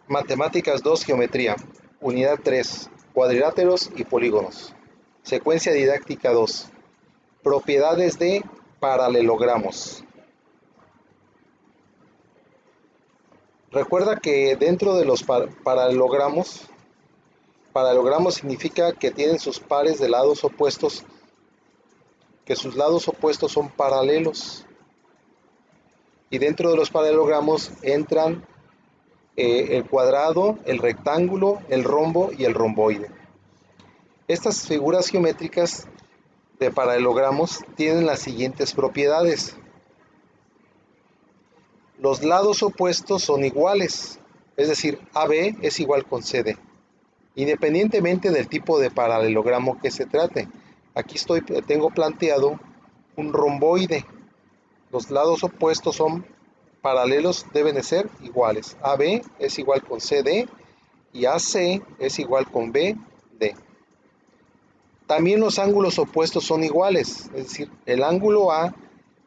Matemáticas 2, Geometría. Unidad 3, Cuadriláteros y polígonos. Secuencia didáctica 2, Propiedades de paralelogramos. Recuerda que dentro de los paralelogramos significa que tienen sus pares de lados opuestos, que sus lados opuestos son paralelos. Y dentro de los paralelogramos entran el cuadrado, el rectángulo, el rombo y el romboide. Estas figuras geométricas de paralelogramos tienen las siguientes propiedades. Los lados opuestos son iguales, es decir, AB es igual con CD, independientemente del tipo de paralelogramo que se trate. Aquí tengo planteado un romboide. Los lados opuestos son paralelos, deben de ser iguales. AB es igual con CD y AC es igual con BD. También los ángulos opuestos son iguales, es decir, el ángulo A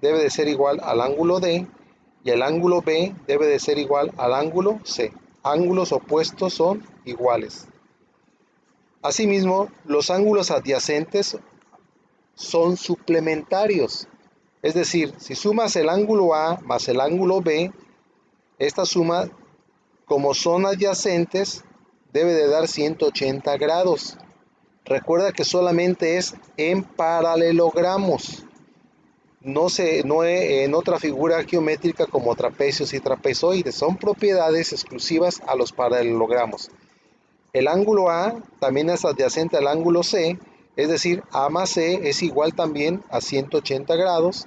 debe de ser igual al ángulo D y el ángulo B debe de ser igual al ángulo C. Ángulos opuestos son iguales. Asimismo, los ángulos adyacentes son suplementarios. Es decir, si sumas el ángulo A más el ángulo B, esta suma, como son adyacentes, debe de dar 180 grados. Recuerda que solamente es en paralelogramos. No en otra figura geométrica como trapecios y trapezoides. Son propiedades exclusivas a los paralelogramos. El ángulo A también es adyacente al ángulo C, es decir, A más C es igual también a 180 grados.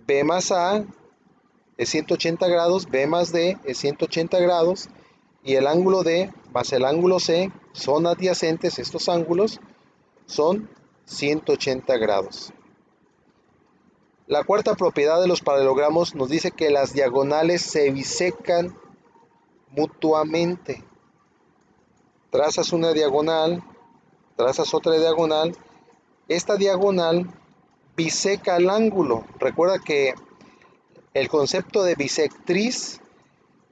B más A es 180 grados, B más D es 180 grados, y el ángulo D más el ángulo C son adyacentes, estos ángulos son 180 grados. La cuarta propiedad de los paralelogramos nos dice que las diagonales se bisecan mutuamente. Trazas una diagonal, trazas otra diagonal, esta diagonal biseca el ángulo. Recuerda que el concepto de bisectriz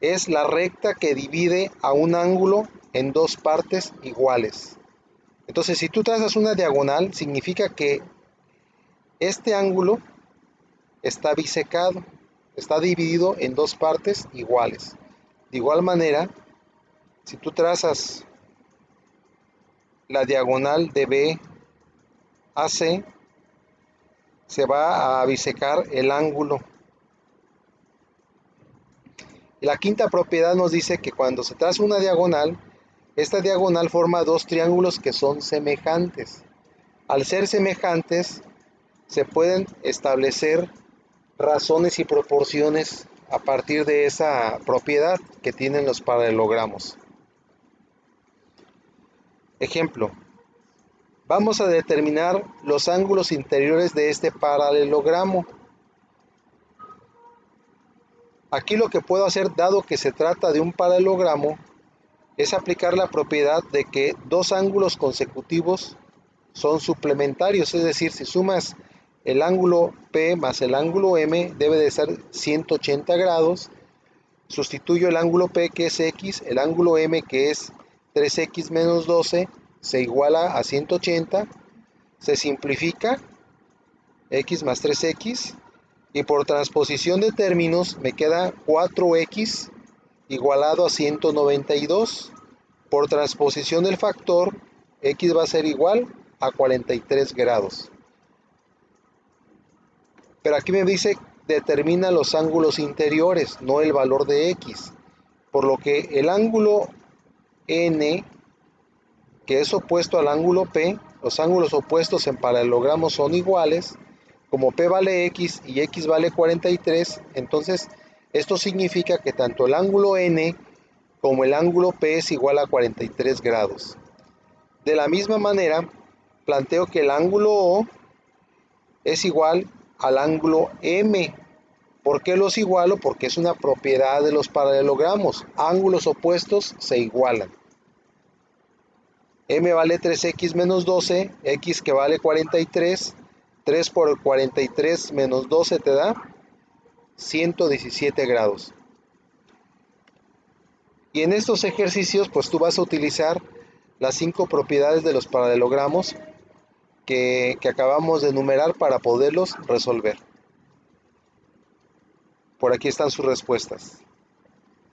es la recta que divide a un ángulo en dos partes iguales. Entonces, si tú trazas una diagonal, significa que este ángulo está bisecado, está dividido en dos partes iguales. De igual manera, si tú trazas la diagonal de B a C, se va a bisecar el ángulo. Y la quinta propiedad nos dice que cuando se traza una diagonal, esta diagonal forma dos triángulos que son semejantes. Al ser semejantes, se pueden establecer razones y proporciones a partir de esa propiedad que tienen los paralelogramos. Ejemplo, vamos a determinar los ángulos interiores de este paralelogramo. Aquí lo que puedo hacer, dado que se trata de un paralelogramo, es aplicar la propiedad de que dos ángulos consecutivos son suplementarios, es decir, si sumas el ángulo P más el ángulo M debe de ser 180 grados, sustituyo el ángulo P que es X, el ángulo M que es 3X menos 12 se iguala a 180, se simplifica X más 3X y por transposición de términos me queda 4X igualado a 192. Por transposición del factor, X va a ser igual a 43 grados. Pero aquí me dice determina los ángulos interiores, no el valor de X. Por lo que el ángulo N, que es opuesto al ángulo P, los ángulos opuestos en paralelogramos son iguales. Como P vale X y X vale 43, entonces esto significa que tanto el ángulo N como el ángulo P es igual a 43 grados. De la misma manera, planteo que el ángulo O es igual al ángulo M. ¿Por qué los igualo? Porque es una propiedad de los paralelogramos. Ángulos opuestos se igualan. M vale 3X menos 12, X que vale 43, 3 por 43 menos 12 te da 117 grados. Y en estos ejercicios, pues tú vas a utilizar las 5 propiedades de los paralelogramos que acabamos de enumerar para poderlos resolver. Por aquí están sus respuestas.